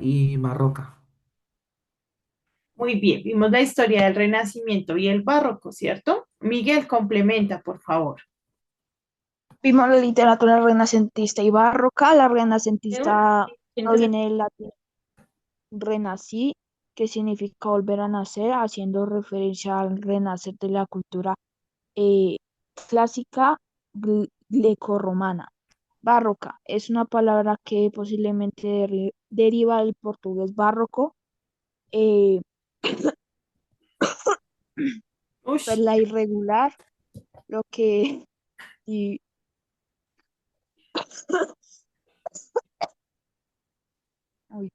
y barroca. Muy bien, vimos la historia del Renacimiento y el Barroco, ¿cierto? Miguel, complementa, por favor. Vimos la literatura renacentista y barroca. La renacentista proviene del latín renací, que significa volver a nacer, haciendo referencia al renacer de la cultura eh, clásica grecorromana. Barroca es una palabra que posiblemente deriva del portugués barroco, eh, pues Ush, la irregular, lo que, y, uy,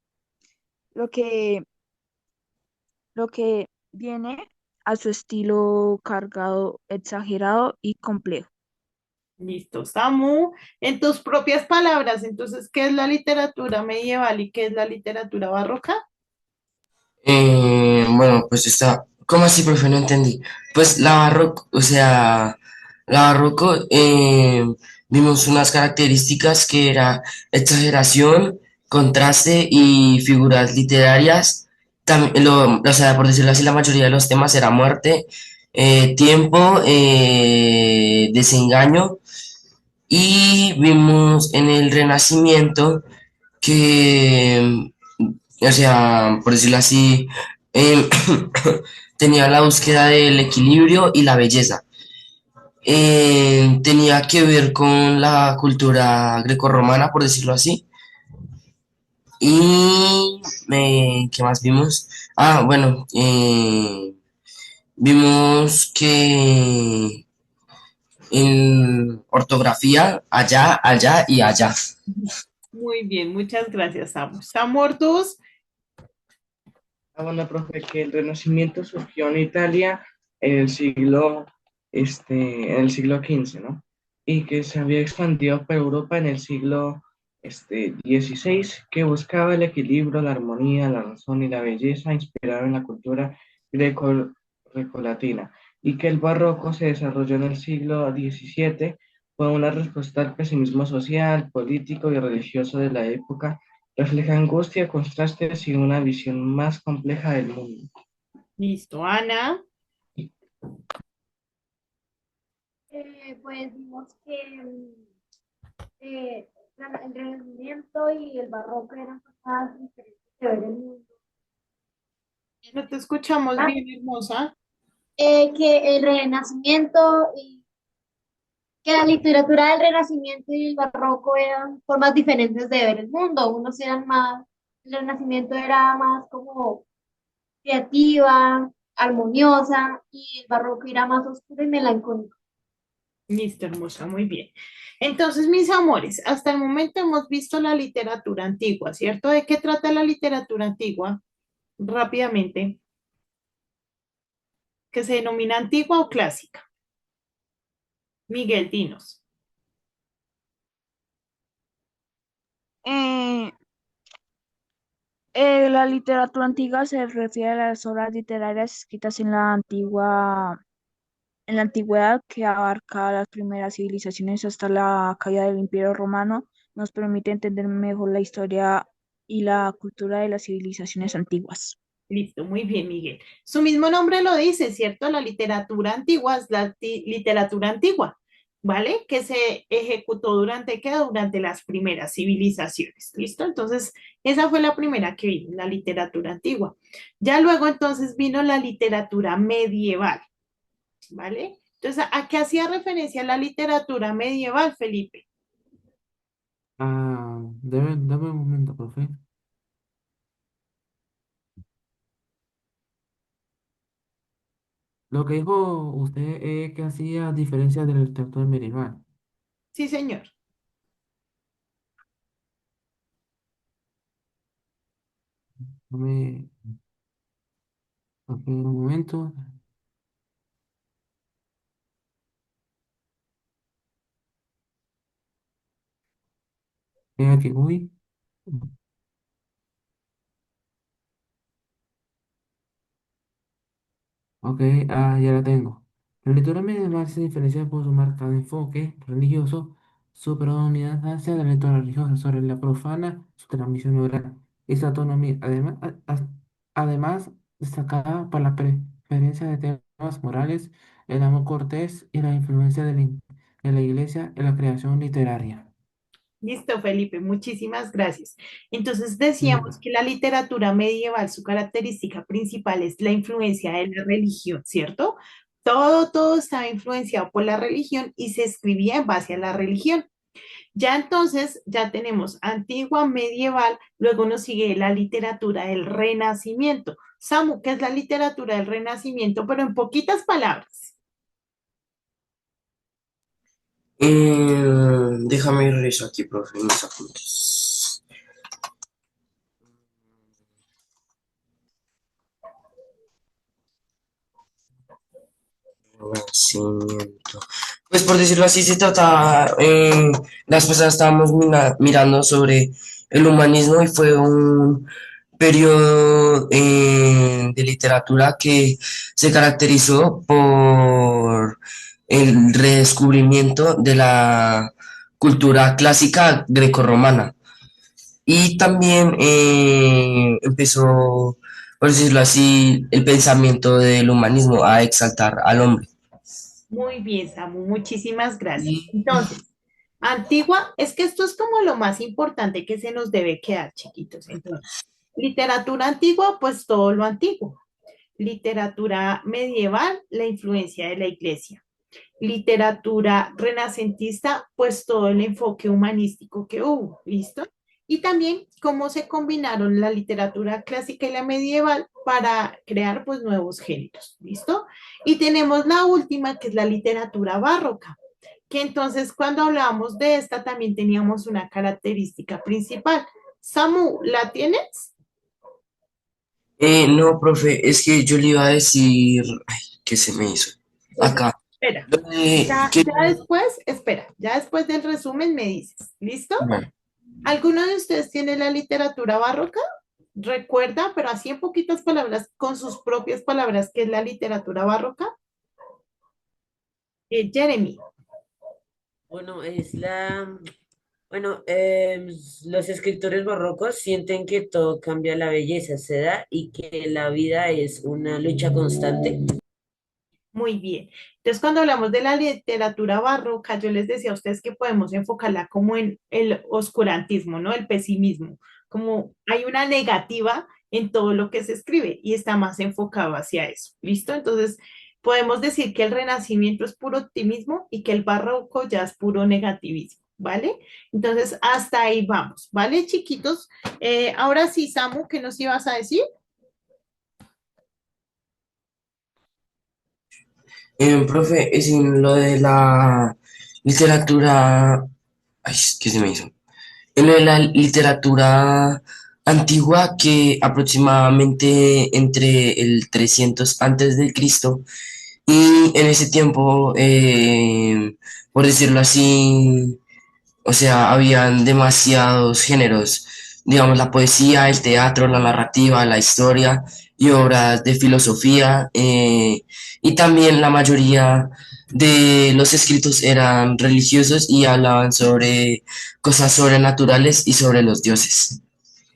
lo que, lo que viene a su estilo cargado, exagerado y complejo. listo, Samu. En tus propias palabras, entonces, ¿qué es la literatura medieval y qué es la literatura barroca? Bueno, pues está. ¿Cómo así, profe? No entendí. Pues la barroco, o sea, la barroco, vimos unas características que era exageración, contraste y figuras literarias. También, o sea, por decirlo así, la mayoría de los temas era muerte, tiempo, desengaño. Y vimos en el Renacimiento que, o sea, por decirlo así, eh, tenía la búsqueda del equilibrio y la belleza. Tenía que ver con la cultura grecorromana, por decirlo así. Y, ¿qué más vimos? Ah, bueno, vimos que en ortografía, allá, allá y allá. Muy bien, muchas gracias, Samu. Samu Ortuz, Bueno, profe, que el Renacimiento surgió en Italia en el en el siglo XV, ¿no? Y que se había expandido por Europa en el siglo XVI, que buscaba el equilibrio, la armonía, la razón y la belleza inspirado en la cultura greco-latina, y que el barroco se desarrolló en el siglo XVII, fue una respuesta al pesimismo social, político y religioso de la época. Refleja angustia, contrastes y una visión más compleja del mundo. listo, Ana. Pues vimos que eh, el Renacimiento y el Barroco eran formas diferentes de ver el mundo. No te escuchamos Ah, bien, hermosa. que el Renacimiento y que la literatura del Renacimiento y el Barroco eran formas diferentes de ver el mundo. Unos eran más, el Renacimiento era más como creativa, armoniosa, y el Barroco era más oscuro y melancólico. Listo, hermosa, muy bien. Entonces, mis amores, hasta el momento hemos visto la literatura antigua, ¿cierto? ¿De qué trata la literatura antigua? Rápidamente, que se denomina antigua o clásica. Miguel, dinos. Eh, la literatura antigua se refiere a las obras literarias escritas en la antigüedad, que abarca las primeras civilizaciones hasta la caída del Imperio Romano. Nos permite entender mejor la historia y la cultura de las civilizaciones antiguas. Listo, muy bien, Miguel. Su mismo nombre lo dice, ¿cierto? La literatura antigua es la literatura antigua, ¿vale? Que se ejecutó durante, ¿qué? Durante las primeras civilizaciones, ¿listo? Entonces, esa fue la primera que vino, la literatura antigua. Ya luego entonces vino la literatura medieval, ¿vale? Entonces, ¿a qué hacía referencia la literatura medieval, Felipe? Dame un momento, profe. Lo que dijo usted es que hacía diferencia del literatura medieval. Sí, señor. Dame, ok, un momento. Aquí voy. Ok, ya la tengo. La lectura medieval se diferencia por su marcado enfoque religioso, su predominancia hacia la lectura religiosa sobre la profana, su transmisión oral y su autonomía. Además, destacada por la preferencia de temas morales, el amor cortés y la influencia de la Iglesia en la creación literaria. Listo, Felipe, muchísimas gracias. Entonces decíamos Bueno, que la literatura medieval, su característica principal es la influencia de la religión, ¿cierto? Todo estaba influenciado por la religión y se escribía en base a la religión. Ya entonces, ya tenemos antigua, medieval, luego nos sigue la literatura del Renacimiento. Samu, ¿qué es la literatura del Renacimiento? Pero en poquitas palabras. Déjame revisar aquí, profe, mis apuntes. Renacimiento. Pues por decirlo así, se trata, las pasadas estábamos mirando sobre el humanismo y fue un periodo de literatura que se caracterizó por el redescubrimiento de la cultura clásica grecorromana. Y también empezó, por decirlo así, el pensamiento del humanismo a exaltar al hombre. Muy bien, Samu, muchísimas gracias. Y Entonces, antigua, es que esto es como lo más importante que se nos debe quedar, chiquitos. Entonces, literatura antigua, pues todo lo antiguo. Literatura medieval, la influencia de la iglesia. Literatura renacentista, pues todo el enfoque humanístico que hubo, ¿listo? Y también cómo se combinaron la literatura clásica y la medieval para crear pues nuevos géneros, ¿listo? Y tenemos la última, que es la literatura barroca, que entonces cuando hablábamos de esta también teníamos una característica principal. Samu, ¿la tienes? no, profe, es que yo le iba a decir, ay, ¿qué se me hizo? Entonces, Acá, espera, lo de que, ya después, espera, ya después del resumen me dices, ¿listo? bueno, ¿Alguno de ustedes tiene la literatura barroca? Recuerda, pero así en poquitas palabras, con sus propias palabras, ¿qué es la literatura barroca? Jeremy. Bueno, los escritores barrocos sienten que todo cambia, la belleza se da y que la vida es una lucha constante. Muy bien. Entonces, cuando hablamos de la literatura barroca, yo les decía a ustedes que podemos enfocarla como en el oscurantismo, ¿no? El pesimismo, como hay una negativa en todo lo que se escribe y está más enfocado hacia eso. ¿Listo? Entonces, podemos decir que el Renacimiento es puro optimismo y que el barroco ya es puro negativismo, ¿vale? Entonces, hasta ahí vamos, ¿vale, chiquitos? Ahora sí, Samu, ¿qué nos ibas a decir? profe, es en lo de la literatura, ay, ¿qué se me hizo? En lo de la literatura antigua que aproximadamente entre el 300 antes de Cristo y en ese tiempo, por decirlo así, o sea, habían demasiados géneros, digamos, la poesía, el teatro, la narrativa, la historia y obras de filosofía, y también la mayoría de los escritos eran religiosos y hablaban sobre cosas sobrenaturales y sobre los dioses.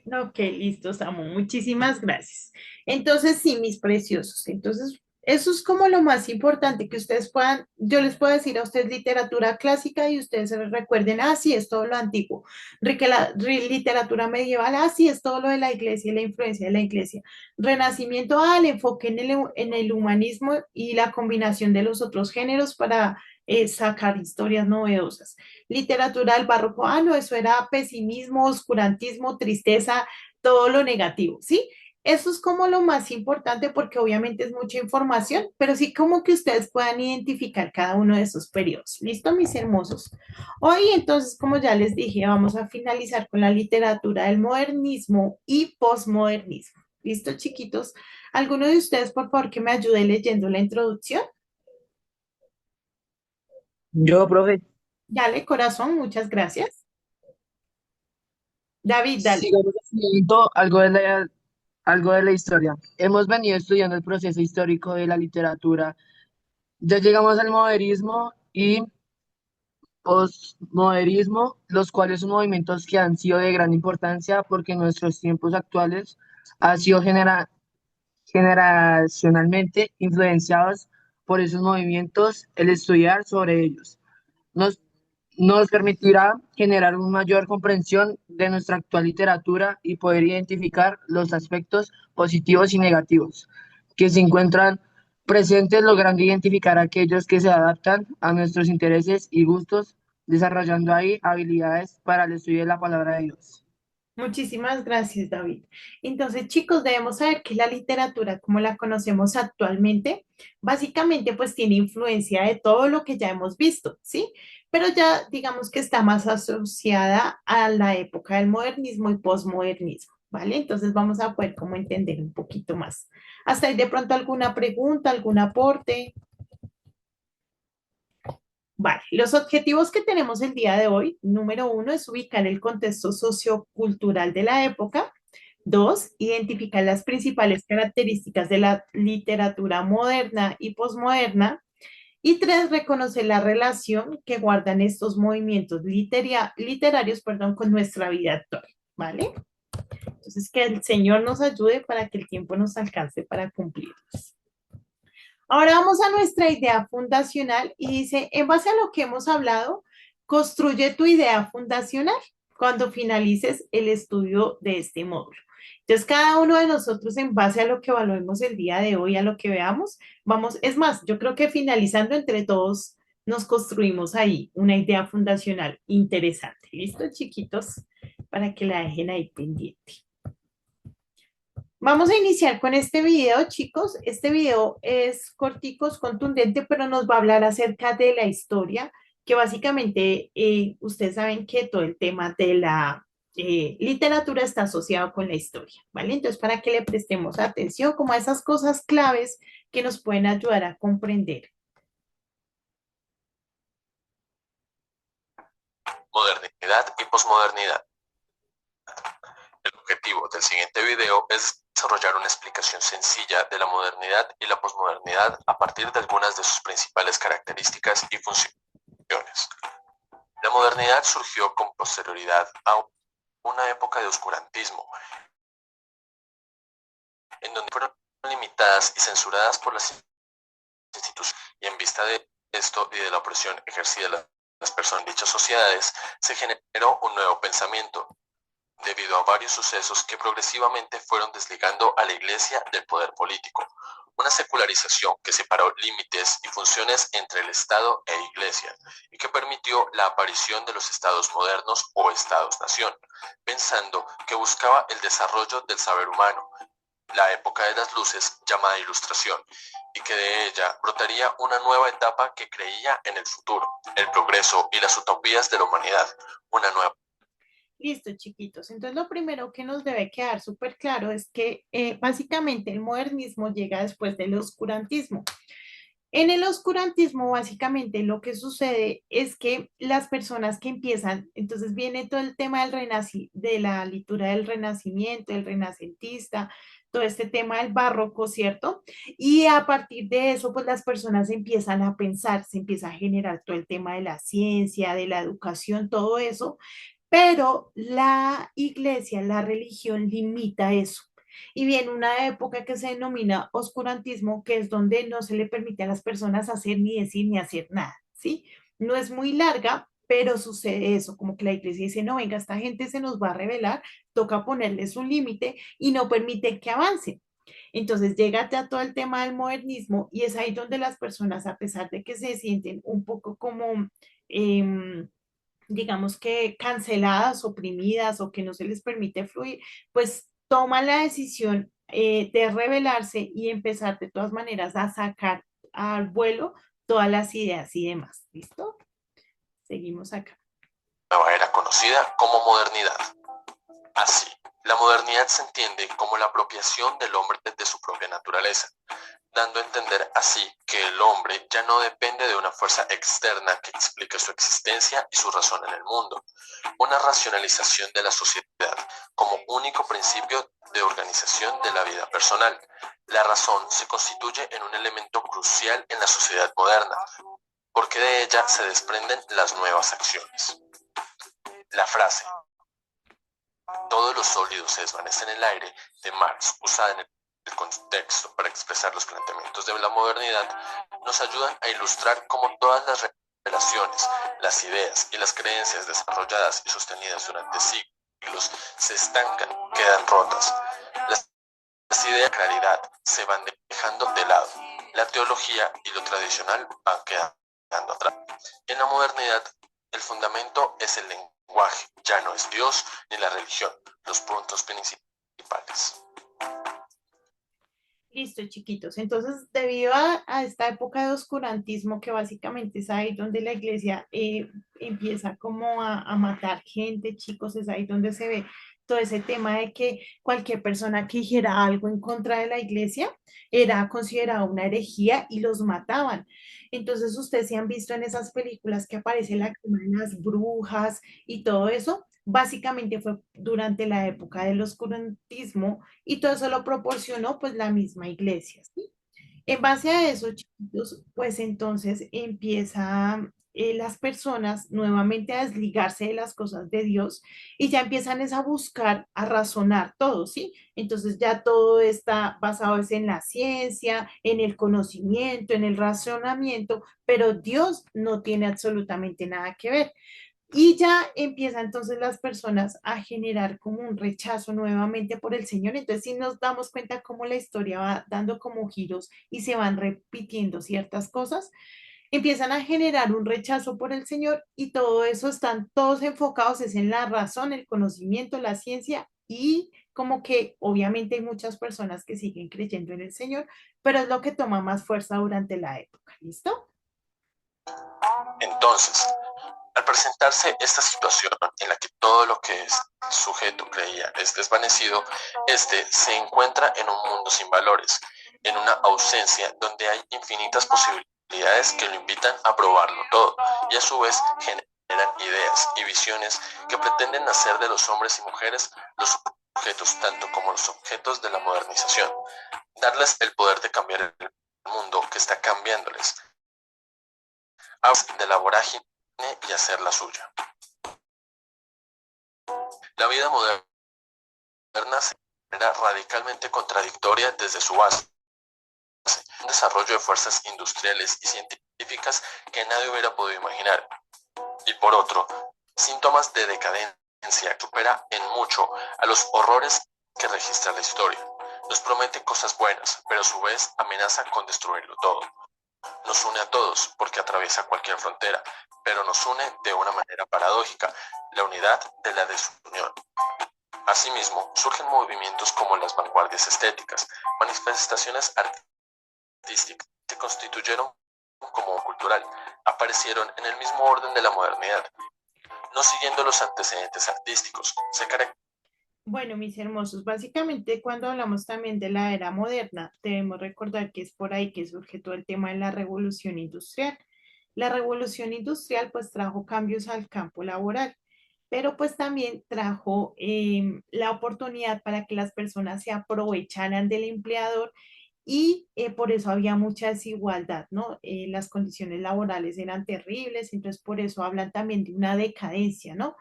Ok, listo, Samu. Muchísimas gracias. Entonces, sí, mis preciosos. Entonces, eso es como lo más importante que ustedes puedan, yo les puedo decir a ustedes literatura clásica y ustedes se recuerden, ah, sí, es todo lo antiguo. Literatura medieval, ah, sí, es todo lo de la iglesia y la influencia de la iglesia. Renacimiento, ah, el enfoque en el humanismo y la combinación de los otros géneros para sacar historias novedosas. Literatura del barroco, ah, no, eso era pesimismo, oscurantismo, tristeza, todo lo negativo, ¿sí? Eso es como lo más importante porque obviamente es mucha información, pero sí como que ustedes puedan identificar cada uno de esos periodos. ¿Listo, mis hermosos? Hoy entonces, como ya les dije, vamos a finalizar con la literatura del modernismo y posmodernismo. ¿Listo, chiquitos? ¿Alguno de ustedes, por favor, que me ayude leyendo la introducción? Yo, profe, Dale, corazón, muchas gracias. David, dale. sigamos estudiando algo de la historia. Hemos venido estudiando el proceso histórico de la literatura. Ya llegamos al modernismo y postmodernismo, los cuales son movimientos que han sido de gran importancia porque en nuestros tiempos actuales ha sido generacionalmente influenciados por esos movimientos. El estudiar sobre ellos nos, nos permitirá generar una mayor comprensión de nuestra actual literatura y poder identificar los aspectos positivos y negativos que se encuentran presentes, logrando identificar aquellos que se adaptan a nuestros intereses y gustos, desarrollando ahí habilidades para el estudio de la palabra de Dios. Muchísimas gracias, David. Entonces, chicos, debemos saber que la literatura, como la conocemos actualmente, básicamente pues tiene influencia de todo lo que ya hemos visto, ¿sí? Pero ya digamos que está más asociada a la época del modernismo y posmodernismo, ¿vale? Entonces vamos a poder como entender un poquito más. ¿Hasta ahí de pronto alguna pregunta, algún aporte? Vale, los objetivos que tenemos el día de hoy, número uno, es ubicar el contexto sociocultural de la época. Dos, identificar las principales características de la literatura moderna y posmoderna. Y tres, reconocer la relación que guardan estos movimientos literarios, perdón, con nuestra vida actual. ¿Vale? Entonces, que el Señor nos ayude para que el tiempo nos alcance para cumplirlos. Ahora vamos a nuestra idea fundacional y dice, en base a lo que hemos hablado, construye tu idea fundacional cuando finalices el estudio de este módulo. Entonces, cada uno de nosotros, en base a lo que evaluemos el día de hoy, a lo que veamos, vamos, es más, yo creo que finalizando entre todos, nos construimos ahí una idea fundacional interesante. ¿Listo, chiquitos? Para que la dejen ahí pendiente. Vamos a iniciar con este video, chicos. Este video es cortico, es contundente, pero nos va a hablar acerca de la historia, que básicamente ustedes saben que todo el tema de la literatura está asociado con la historia, ¿vale? Entonces, para que le prestemos atención como a esas cosas claves que nos pueden ayudar a comprender. Modernidad y posmodernidad. El objetivo del siguiente video es desarrollar una explicación sencilla de la modernidad y la posmodernidad a partir de algunas de sus principales características y funciones. La modernidad surgió con posterioridad a una época de oscurantismo, en donde fueron limitadas y censuradas por las instituciones, y en vista de esto y de la opresión ejercida de las personas en dichas sociedades, se generó un nuevo pensamiento, debido a varios sucesos que progresivamente fueron desligando a la Iglesia del poder político. Una secularización que separó límites y funciones entre el Estado e Iglesia y que permitió la aparición de los estados modernos o estados-nación, pensando que buscaba el desarrollo del saber humano, la época de las luces llamada Ilustración, y que de ella brotaría una nueva etapa que creía en el futuro, el progreso y las utopías de la humanidad, una nueva. Listo, chiquitos. Entonces, lo primero que nos debe quedar súper claro es que básicamente el modernismo llega después del oscurantismo. En el oscurantismo, básicamente, lo que sucede es que las personas que empiezan, entonces viene todo el tema de la literatura del renacimiento, el renacentista, todo este tema del barroco, ¿cierto? Y a partir de eso, pues las personas empiezan a pensar, se empieza a generar todo el tema de la ciencia, de la educación, todo eso, pero la iglesia, la religión limita eso. Y viene una época que se denomina oscurantismo, que es donde no se le permite a las personas hacer ni decir ni hacer nada, ¿sí? No es muy larga, pero sucede eso, como que la iglesia dice, no, venga, esta gente se nos va a rebelar, toca ponerles un límite y no permite que avancen. Entonces llega ya todo el tema del modernismo y es ahí donde las personas, a pesar de que se sienten un poco como... digamos que canceladas, oprimidas o que no se les permite fluir, pues toman la decisión de rebelarse y empezar de todas maneras a sacar al vuelo todas las ideas y demás. ¿Listo? Seguimos acá. Nueva era conocida como modernidad. Así, la modernidad se entiende como la apropiación del hombre de su propia naturaleza, dando a entender así que el hombre ya no depende de una fuerza externa que explique su existencia y su razón en el mundo, una racionalización de la sociedad como único principio de organización de la vida personal. La razón se constituye en un elemento crucial en la sociedad moderna, porque de ella se desprenden las nuevas acciones. La frase "todo lo sólido se desvanece en el aire" de Marx, usada en el contexto para expresar los planteamientos de la modernidad, nos ayudan a ilustrar cómo todas las relaciones, las ideas y las creencias desarrolladas y sostenidas durante siglos se estancan, quedan rotas. Las ideas de claridad se van dejando de lado. La teología y lo tradicional van quedando atrás. En la modernidad, el fundamento es el lenguaje, ya no es Dios ni la religión, los puntos principales. Listo, chiquitos. Entonces, debido a esta época de oscurantismo, que básicamente es ahí donde la iglesia empieza como a matar gente, chicos, es ahí donde se ve todo ese tema de que cualquier persona que dijera algo en contra de la iglesia era considerada una herejía y los mataban. Entonces, ustedes se han visto en esas películas que aparece la quema de las brujas y todo eso. Básicamente fue durante la época del oscurantismo y todo eso lo proporcionó pues la misma iglesia, ¿sí? En base a eso, chicos, pues entonces empieza las personas nuevamente a desligarse de las cosas de Dios y ya empiezan es a buscar, a razonar todo, ¿sí? Entonces ya todo está basado es en la ciencia, en el conocimiento, en el razonamiento, pero Dios no tiene absolutamente nada que ver. Y ya empiezan entonces las personas a generar como un rechazo nuevamente por el Señor. Entonces, si nos damos cuenta cómo la historia va dando como giros y se van repitiendo ciertas cosas, empiezan a generar un rechazo por el Señor y todo eso están todos enfocados es en la razón, el conocimiento, la ciencia y como que obviamente hay muchas personas que siguen creyendo en el Señor, pero es lo que toma más fuerza durante la época. ¿Listo? Entonces, al presentarse esta situación en la que todo lo que el sujeto creía es desvanecido, este se encuentra en un mundo sin valores, en una ausencia donde hay infinitas posibilidades que lo invitan a probarlo todo y a su vez generan ideas y visiones que pretenden hacer de los hombres y mujeres los sujetos tanto como los objetos de la modernización, darles el poder de cambiar el mundo que está cambiándoles, a de la vorágine y hacerla suya. La vida moderna era radicalmente contradictoria desde su base, un desarrollo de fuerzas industriales y científicas que nadie hubiera podido imaginar, y por otro, síntomas de decadencia que supera en mucho a los horrores que registra la historia. Nos promete cosas buenas, pero a su vez amenaza con destruirlo todo. Nos une a todos porque atraviesa cualquier frontera, pero nos une de una manera paradójica, la unidad de la desunión. Asimismo, surgen movimientos como las vanguardias estéticas, manifestaciones artísticas que se constituyeron como cultural, aparecieron en el mismo orden de la modernidad, no siguiendo los antecedentes artísticos, se caracterizan. Bueno, mis hermosos, básicamente cuando hablamos también de la era moderna, debemos recordar que es por ahí que surge todo el tema de la revolución industrial. La revolución industrial pues trajo cambios al campo laboral, pero pues también trajo la oportunidad para que las personas se aprovecharan del empleador y por eso había mucha desigualdad, ¿no? Las condiciones laborales eran terribles, entonces por eso hablan también de una decadencia, ¿no?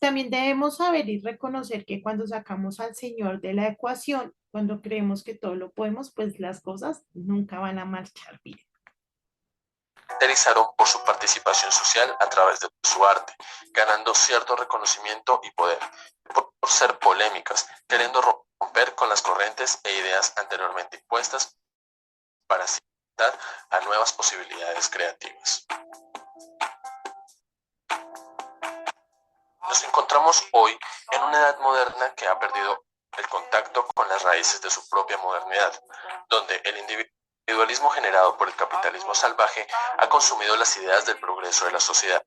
También debemos saber y reconocer que cuando sacamos al Señor de la ecuación, cuando creemos que todo lo podemos, pues las cosas nunca van a marchar bien. Caracterizaron por su participación social a través de su arte, ganando cierto reconocimiento y poder, por ser polémicas, queriendo romper con las corrientes e ideas anteriormente impuestas para así dar a nuevas posibilidades creativas. Nos encontramos hoy en una edad moderna que ha perdido el contacto con las raíces de su propia modernidad, donde el individualismo generado por el capitalismo salvaje ha consumido las ideas del progreso de la sociedad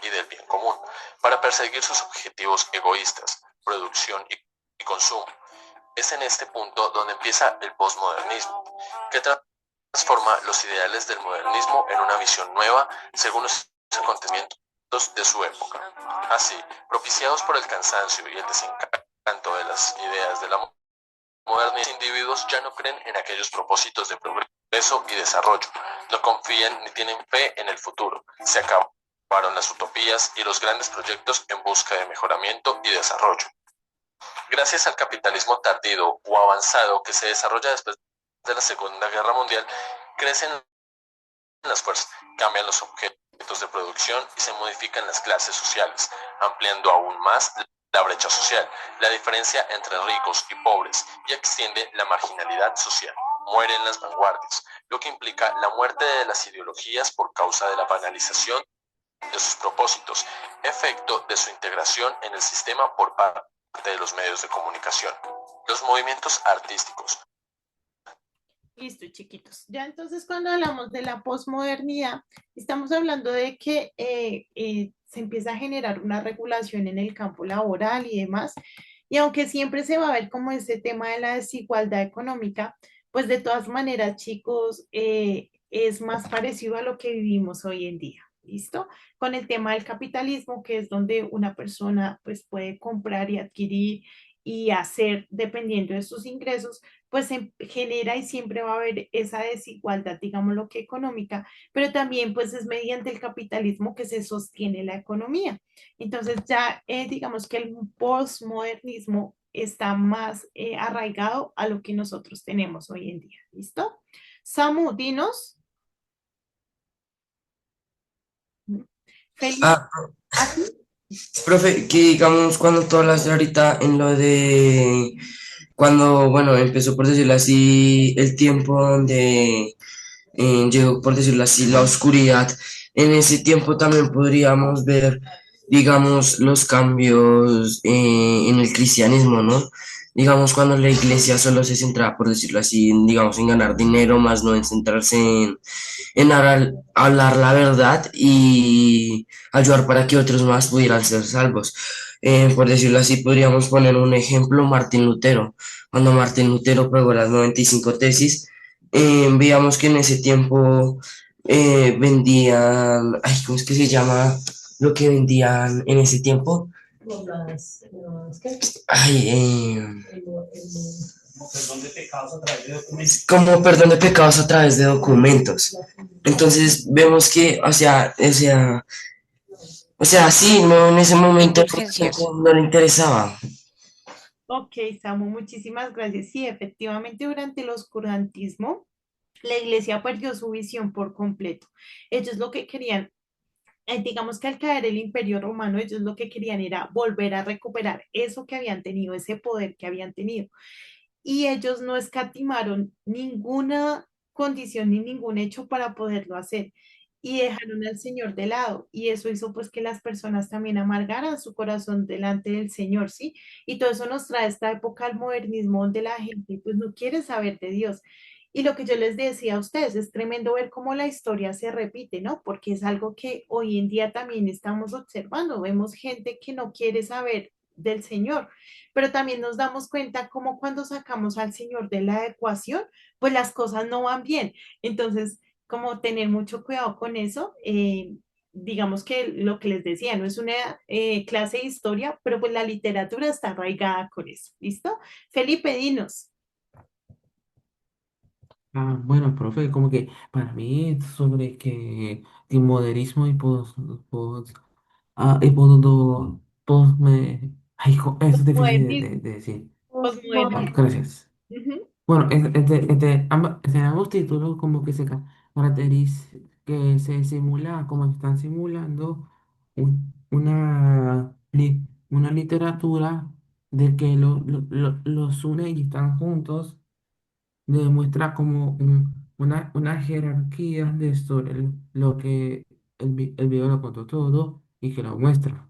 y del bien común para perseguir sus objetivos egoístas, producción y consumo. Es en este punto donde empieza el posmodernismo, que transforma los ideales del modernismo en una visión nueva según los acontecimientos de su época. Así, propiciados por el cansancio y el desencanto de las ideas de la modernos individuos ya no creen en aquellos propósitos de progreso y desarrollo, no confían ni tienen fe en el futuro. Se acabaron las utopías y los grandes proyectos en busca de mejoramiento y desarrollo. Gracias al capitalismo tardío o avanzado que se desarrolla después de la Segunda Guerra Mundial, crecen las fuerzas, cambian los objetos de producción y se modifican las clases sociales, ampliando aún más la brecha social, la diferencia entre ricos y pobres, y extiende la marginalidad social. Mueren las vanguardias, lo que implica la muerte de las ideologías por causa de la banalización de sus propósitos, efecto de su integración en el sistema por parte de los medios de comunicación. Los movimientos artísticos. Listo, chiquitos. Ya entonces cuando hablamos de la posmodernidad, estamos hablando de que se empieza a generar una regulación en el campo laboral y demás. Y aunque siempre se va a ver como este tema de la desigualdad económica, pues de todas maneras, chicos, es más parecido a lo que vivimos hoy en día. ¿Listo? Con el tema del capitalismo, que es donde una persona pues puede comprar y adquirir y hacer dependiendo de sus ingresos, pues se genera y siempre va a haber esa desigualdad, digamos lo que económica, pero también pues es mediante el capitalismo que se sostiene la economía. Entonces ya digamos que el postmodernismo está más arraigado a lo que nosotros tenemos hoy en día. ¿Listo? Samu, dinos. Felipe, Ah, ¿así? profe, que digamos cuando tú hablas de ahorita en lo de cuando, bueno, empezó por decirlo así, el tiempo donde llegó, por decirlo así, la oscuridad. En ese tiempo también podríamos ver, digamos, los cambios en el cristianismo, ¿no? Digamos, cuando la iglesia solo se centraba, por decirlo así, digamos, en ganar dinero, más no en centrarse en hablar la verdad y ayudar para que otros más pudieran ser salvos. Por decirlo así, podríamos poner un ejemplo, Martín Lutero. Cuando Martín Lutero pegó las 95 tesis, veíamos que en ese tiempo vendían, ay, ¿cómo es que se llama lo que vendían en ese tiempo? Ay, como perdón de pecados a través de documentos. Entonces vemos que, sí, no, en ese momento Indulgencias. no le interesaba. Ok, Samu, muchísimas gracias. Sí, efectivamente, durante el oscurantismo, la iglesia perdió su visión por completo. Ellos lo que querían, digamos que al caer el imperio romano, ellos lo que querían era volver a recuperar eso que habían tenido, ese poder que habían tenido. Y ellos no escatimaron ninguna condición ni ningún hecho para poderlo hacer. Y dejaron al Señor de lado. Y eso hizo pues que las personas también amargaran su corazón delante del Señor, ¿sí? Y todo eso nos trae esta época al modernismo donde la gente pues no quiere saber de Dios. Y lo que yo les decía a ustedes, es tremendo ver cómo la historia se repite, ¿no? Porque es algo que hoy en día también estamos observando. Vemos gente que no quiere saber del Señor, pero también nos damos cuenta como cuando sacamos al Señor de la ecuación, pues las cosas no van bien. Entonces, como tener mucho cuidado con eso. Digamos que lo que les decía, no es una clase de historia, pero pues la literatura está arraigada con eso. ¿Listo? Felipe, dinos. Bueno, profe, como que para mí sobre que el modernismo y eso es difícil Modernismo, de decir. posmodernismo. Gracias. Ujú. Bueno, entre ambos títulos como que caracteriza, que se simula, como están simulando una literatura de que los une y están juntos, demuestra como una jerarquía de sobre lo que el video lo contó todo y que lo muestra.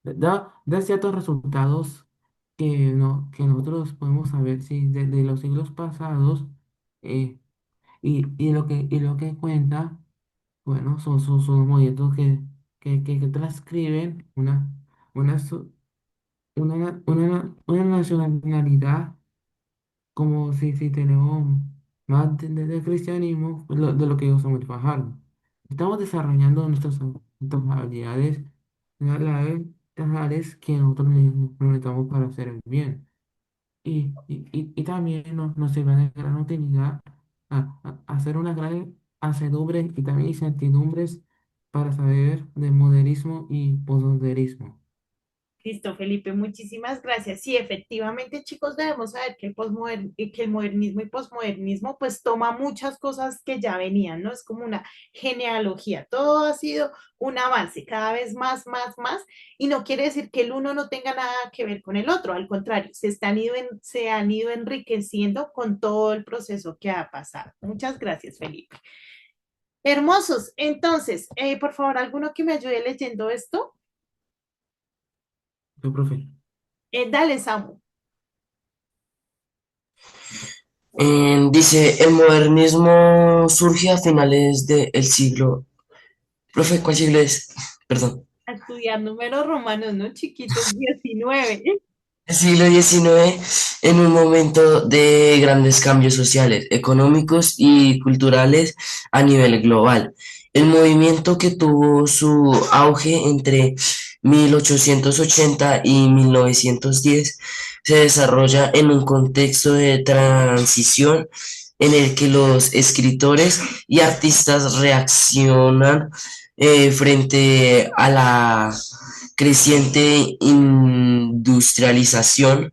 Da ciertos resultados que nosotros podemos saber si desde los siglos pasados eh, y lo que cuenta, bueno, son movimientos que transcriben una, so- una nacionalidad como si tenemos más de cristianismo de lo que ellos somos Fajardo. Estamos desarrollando nuestras habilidades, las habilidades que nosotros necesitamos para hacer el bien. y también nos sirve de gran utilidad a hacer una gran hacedumbre y también incertidumbres para saber de modernismo y posmodernismo. Listo, Felipe, muchísimas gracias. Sí, efectivamente, chicos, debemos saber que que el modernismo y posmodernismo pues toma muchas cosas que ya venían, ¿no? Es como una genealogía, todo ha sido un avance, cada vez más, más, más, y no quiere decir que el uno no tenga nada que ver con el otro, al contrario, se han ido enriqueciendo con todo el proceso que ha pasado. Muchas gracias, Felipe. Hermosos, entonces, por favor, alguno que me ayude leyendo esto. Yo, profe. Dale, Samu. Dice, el modernismo surge a finales del siglo. Profe, ¿cuál siglo es? Perdón. A estudiar números romanos, ¿no, chiquitos? 19. El siglo XIX en un momento de grandes cambios sociales, económicos y culturales a nivel global. El movimiento que tuvo su auge entre 1880 y 1910 se desarrolla en un contexto de transición en el que los escritores y artistas reaccionan frente a la creciente industrialización,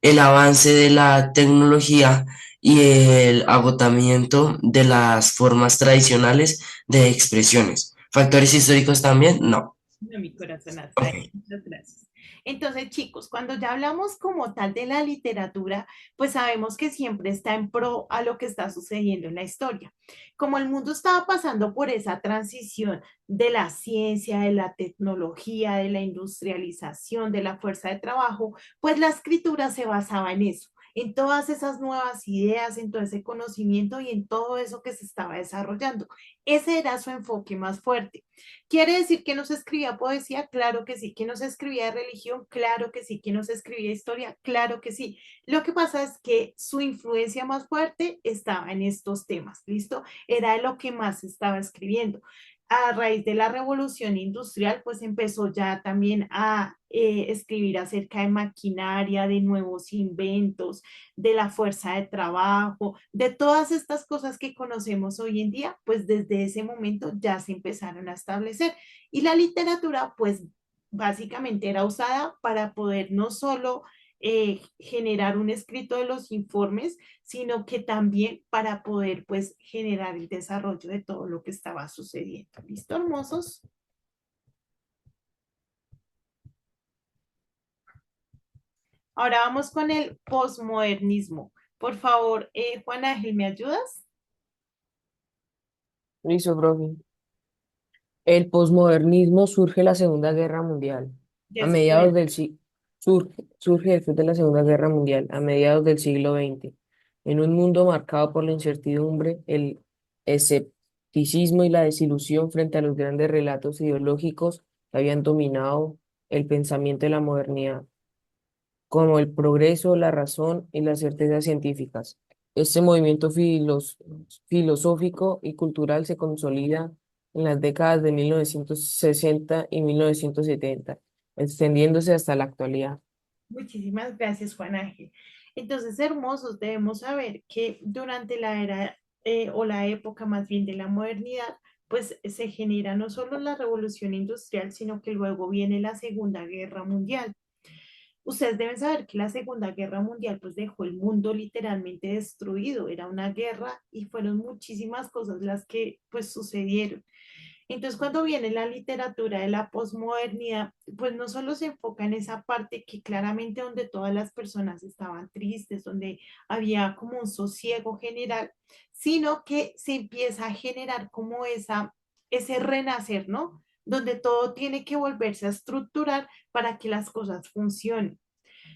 el avance de la tecnología y el agotamiento de las formas tradicionales de expresiones. ¿Factores históricos también? No. No, mi corazón hasta ahí. Ok. Muchas gracias. Entonces, chicos, cuando ya hablamos como tal de la literatura, pues sabemos que siempre está en pro a lo que está sucediendo en la historia. Como el mundo estaba pasando por esa transición de la ciencia, de la tecnología, de la industrialización, de la fuerza de trabajo, pues la escritura se basaba en eso, en todas esas nuevas ideas, en todo ese conocimiento y en todo eso que se estaba desarrollando. Ese era su enfoque más fuerte. ¿Quiere decir que no se escribía poesía? Claro que sí. ¿Que no se escribía religión? Claro que sí. ¿Que no se escribía historia? Claro que sí. Lo que pasa es que su influencia más fuerte estaba en estos temas, ¿listo? Era de lo que más se estaba escribiendo. A raíz de la revolución industrial, pues empezó ya también a escribir acerca de maquinaria, de nuevos inventos, de la fuerza de trabajo, de todas estas cosas que conocemos hoy en día, pues desde ese momento ya se empezaron a establecer. Y la literatura, pues básicamente era usada para poder no solo generar un escrito de los informes, sino que también para poder pues generar el desarrollo de todo lo que estaba sucediendo. ¿Listo, hermosos? Ahora vamos con el posmodernismo. Por favor, Juan Ángel, ¿me ayudas? Listo, profe. El posmodernismo surge en la Segunda Guerra Mundial. A mediados 19. del si- surge después de la Segunda Guerra Mundial, a mediados del siglo XX, en un mundo marcado por la incertidumbre, el escepticismo y la desilusión frente a los grandes relatos ideológicos que habían dominado el pensamiento de la modernidad, como el progreso, la razón y las certezas científicas. Este movimiento filosófico y cultural se consolida en las décadas de 1960 y 1970, extendiéndose hasta la actualidad. Muchísimas gracias, Juan Ángel. Entonces, hermosos, debemos saber que durante la era o la época más bien de la modernidad, pues se genera no solo la revolución industrial, sino que luego viene la Segunda Guerra Mundial. Ustedes deben saber que la Segunda Guerra Mundial pues dejó el mundo literalmente destruido. Era una guerra y fueron muchísimas cosas las que pues sucedieron. Entonces, cuando viene la literatura de la posmodernidad, pues no solo se enfoca en esa parte que claramente donde todas las personas estaban tristes, donde había como un sosiego general, sino que se empieza a generar como ese renacer, ¿no? Donde todo tiene que volverse a estructurar para que las cosas funcionen.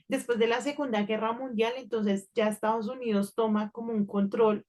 Después de la Segunda Guerra Mundial, entonces ya Estados Unidos toma como un control.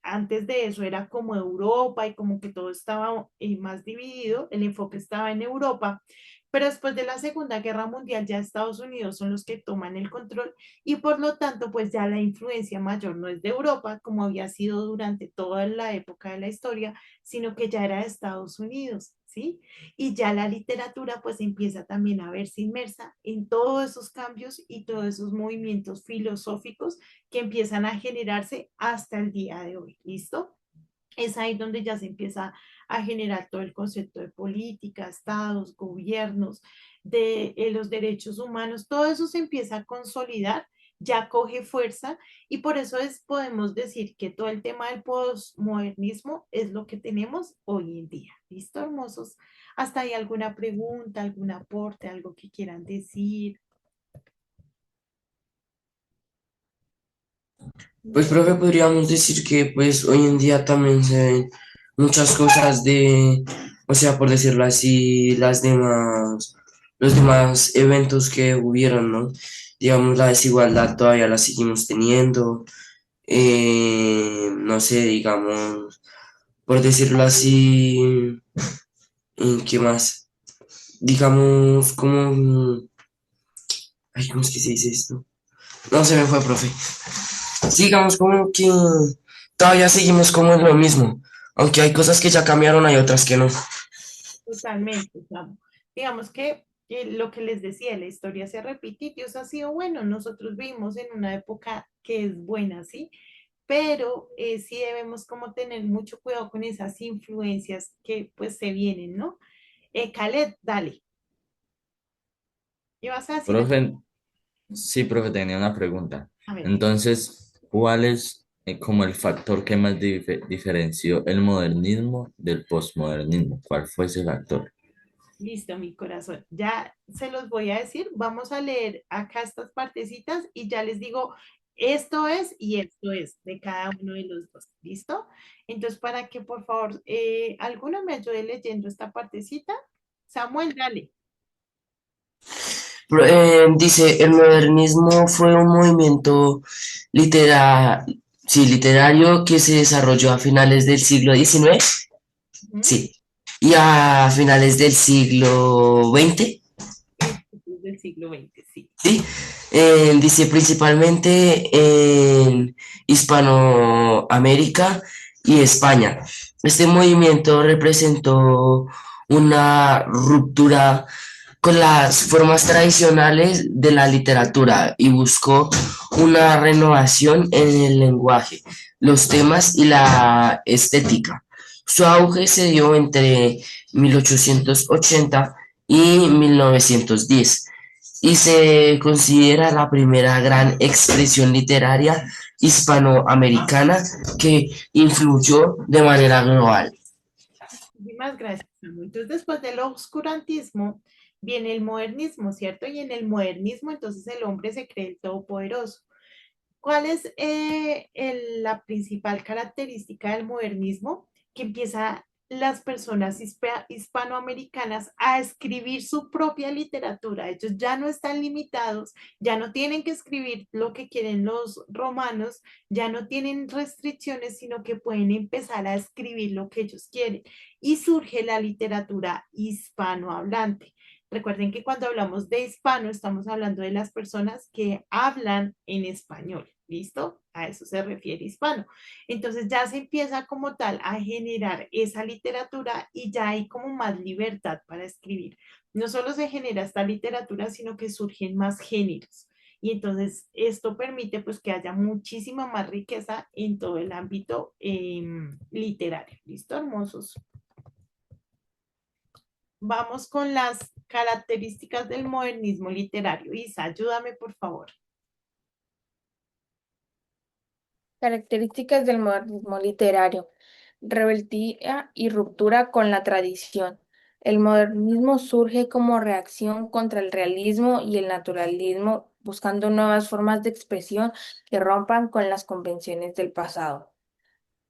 Antes de eso era como Europa y como que todo estaba más dividido, el enfoque estaba en Europa, pero después de la Segunda Guerra Mundial ya Estados Unidos son los que toman el control y por lo tanto pues ya la influencia mayor no es de Europa como había sido durante toda la época de la historia, sino que ya era de Estados Unidos. ¿sí? Y ya la literatura pues empieza también a verse inmersa en todos esos cambios y todos esos movimientos filosóficos que empiezan a generarse hasta el día de hoy, ¿listo? Es ahí donde ya se empieza a generar todo el concepto de política, estados, gobiernos, de los derechos humanos, todo eso se empieza a consolidar, ya coge fuerza y por eso podemos decir que todo el tema del posmodernismo es lo que tenemos hoy en día. ¿Listo, hermosos? ¿Hasta ahí alguna pregunta, algún aporte, algo que quieran decir? Pues, profe, podríamos decir que pues hoy en día también se ven muchas cosas o sea, por decirlo así, los demás eventos que hubieron, ¿no? Digamos, la desigualdad todavía la seguimos teniendo, no sé, digamos, por decirlo así, ¿qué más? Digamos, ay, ¿cómo es que se dice esto? No se me fue, profe. Sigamos como que todavía seguimos como en lo mismo, aunque hay cosas que ya cambiaron, hay otras que no. Totalmente, Samu. Digamos que lo que les decía, la historia se repite y Dios ha sido bueno. Nosotros vivimos en una época que es buena, ¿sí? Pero sí debemos como tener mucho cuidado con esas influencias que pues se vienen, ¿no? Khaled, dale. ¿Qué vas a decir? Profe, sí, profe, tenía una pregunta. A ver, Entonces, ¿cuál es como el factor que más diferenció el modernismo del posmodernismo? ¿Cuál fue ese factor? listo, mi corazón. Ya se los voy a decir. Vamos a leer acá estas partecitas y ya les digo, esto es y esto es de cada uno de los dos. ¿Listo? Entonces, para que por favor, alguno me ayude leyendo esta partecita. Samuel, dale. Dice, el modernismo fue un movimiento litera- sí, literario que se desarrolló a finales del siglo XIX, Ujú. sí, y a finales del siglo XX, Es del siglo XX, sí. sí. Dice principalmente en Hispanoamérica y España. Este movimiento representó una ruptura con las formas tradicionales de la literatura y buscó una renovación en el lenguaje, los temas y la estética. Su auge se dio entre 1880 y 1910 y se considera la primera gran expresión literaria hispanoamericana que influyó de manera global. Muchísimas gracias, Samu. Entonces, después del oscurantismo viene el modernismo, ¿cierto? Y en el modernismo, entonces el hombre se cree el todopoderoso. ¿Cuál es la principal característica del modernismo? Que empieza las personas hispanoamericanas a escribir su propia literatura. Ellos ya no están limitados, ya no tienen que escribir lo que quieren los romanos, ya no tienen restricciones, sino que pueden empezar a escribir lo que ellos quieren. Y surge la literatura hispanohablante. Recuerden que cuando hablamos de hispano, estamos hablando de las personas que hablan en español. ¿Listo? A eso se refiere hispano. Entonces ya se empieza como tal a generar esa literatura y ya hay como más libertad para escribir. No solo se genera esta literatura, sino que surgen más géneros. Y entonces esto permite pues que haya muchísima más riqueza en todo el ámbito literario. ¿Listo, hermosos? Vamos con las características del modernismo literario. Isa, ayúdame por favor. Características del modernismo literario. Rebeldía y ruptura con la tradición. El modernismo surge como reacción contra el realismo y el naturalismo, buscando nuevas formas de expresión que rompan con las convenciones del pasado.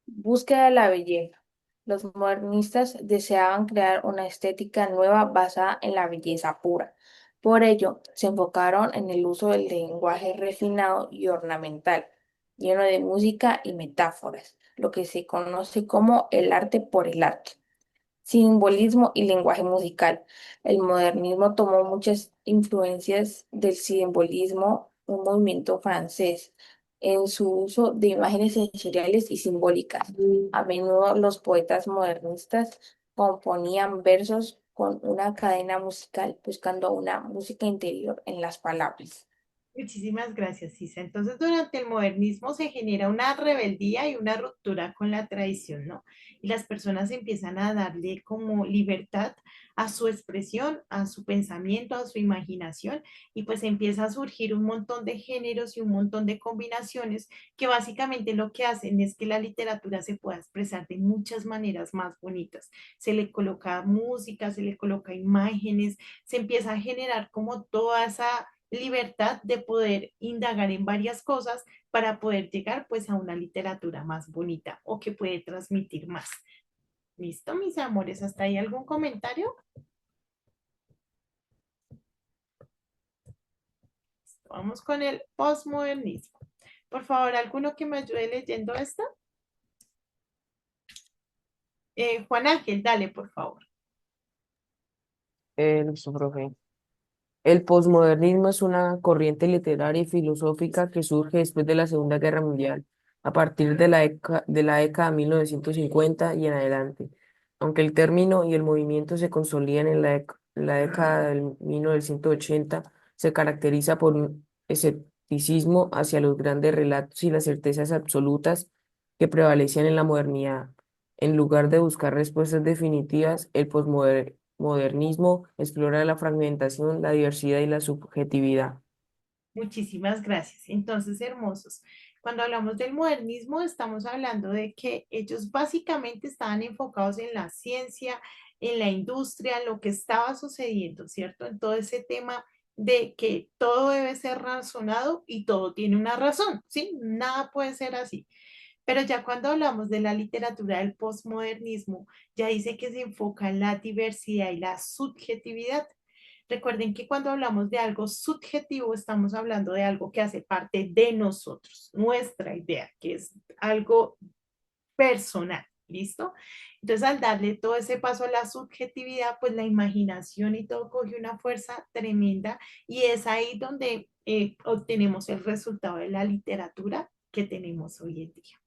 Búsqueda de la belleza. Los modernistas deseaban crear una estética nueva basada en la belleza pura. Por ello, se enfocaron en el uso del lenguaje refinado y ornamental, lleno de música y metáforas, lo que se conoce como el arte por el arte. Simbolismo y lenguaje musical. El modernismo tomó muchas influencias del simbolismo, un movimiento francés, en su uso de imágenes sensoriales y simbólicas. A menudo los poetas modernistas componían versos con una cadena musical, buscando una música interior en las palabras. Muchísimas gracias, Isa. Entonces, durante el modernismo se genera una rebeldía y una ruptura con la tradición, ¿no? Y las personas empiezan a darle como libertad a su expresión, a su pensamiento, a su imaginación, y pues empieza a surgir un montón de géneros y un montón de combinaciones que básicamente lo que hacen es que la literatura se pueda expresar de muchas maneras más bonitas. Se le coloca música, se le coloca imágenes, se empieza a generar como toda esa libertad de poder indagar en varias cosas para poder llegar pues a una literatura más bonita o que puede transmitir más. ¿Listo, mis amores? ¿Hasta ahí algún comentario? Vamos con el postmodernismo. Por favor, ¿alguno que me ayude leyendo esto? Juan Ángel, dale, por favor. Listo, profe. El posmodernismo es una corriente literaria y filosófica que surge después de la Segunda Guerra Mundial, a partir de la década de 1950 y en adelante. Aunque el término y el movimiento se consolidan en la década del 1980, se caracteriza por un escepticismo hacia los grandes relatos y las certezas absolutas que prevalecían en la modernidad. En lugar de buscar respuestas definitivas, el posmodernismo explora la fragmentación, la diversidad y la subjetividad. Muchísimas gracias. Entonces, hermosos, cuando hablamos del modernismo, estamos hablando de que ellos básicamente estaban enfocados en la ciencia, en la industria, en lo que estaba sucediendo, ¿cierto? En todo ese tema de que todo debe ser razonado y todo tiene una razón, ¿sí? Nada puede ser así. Pero ya cuando hablamos de la literatura del posmodernismo, ya dice que se enfoca en la diversidad y la subjetividad. Recuerden que cuando hablamos de algo subjetivo, estamos hablando de algo que hace parte de nosotros, nuestra idea, que es algo personal, ¿listo? Entonces, al darle todo ese paso a la subjetividad, pues la imaginación y todo coge una fuerza tremenda y es ahí donde obtenemos el resultado de la literatura que tenemos hoy en día.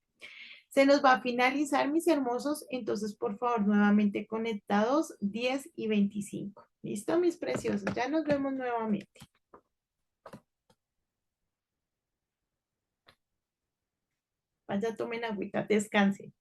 Se nos va a finalizar, mis hermosos, entonces por favor nuevamente conectados 10 y 25. ¿Listo, mis preciosos? Ya nos vemos nuevamente. Vaya, tomen agüita, descansen.